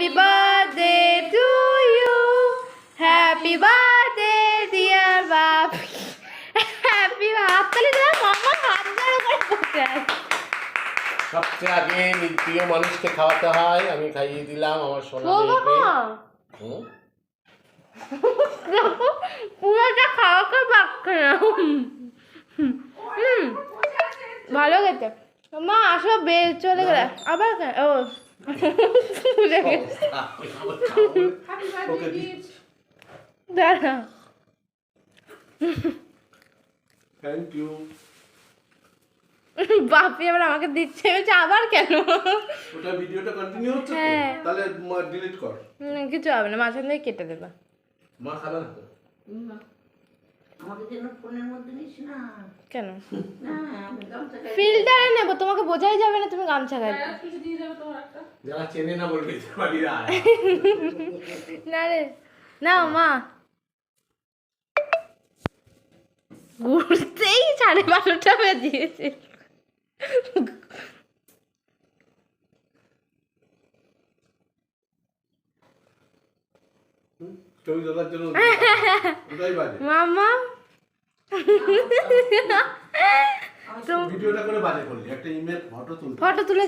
Happy birthday to you, happy birthday dear বাপ, happy হাততালি দাও মামা, হাত ধরে বসে আছে। সবচেয়ে আগে প্রিয় মানুষকে খাওয়াতে হয়, আমি খাইয়ে দিলাম আমার সোনা মেয়েকে। পুরোটা খাওয়াকে বাক্য ভালো খেতে। মা আসো বেল চলে গেলে আবার ও ভুলে গেছে। দাঁড়া থ্যাংক ইউ। বাপি আবার আমাকে দিচ্ছে, বলছে আবার কেন? ওটা ভিডিওটা কন্টিনিউ হচ্ছে তো? হ্যাঁ। তাহলে ডিলিট কর। কিছু হবে না, মাঝখান থেকে কেটে দেবা। মা খাবে না তো? আমাকে যেন ফোনের মধ্যে নিস না। কেন? না আমি গামছা গায়ে ফিল্টারে নেবো, তোমাকে বোঝাই যাবে না তুমি গামছা গাইবে। যারা চেনে না বলবে যে বাড়িরা আয়। না রে না মা, ঘুরতেই 12:30 বেজিয়েছে। ছবি তোলার জন্য ওটাই বাজে। মামা ভিডিওটা করে বাজে করলি, একটা ইমেল ফটো তুলতে। ফটো তুলে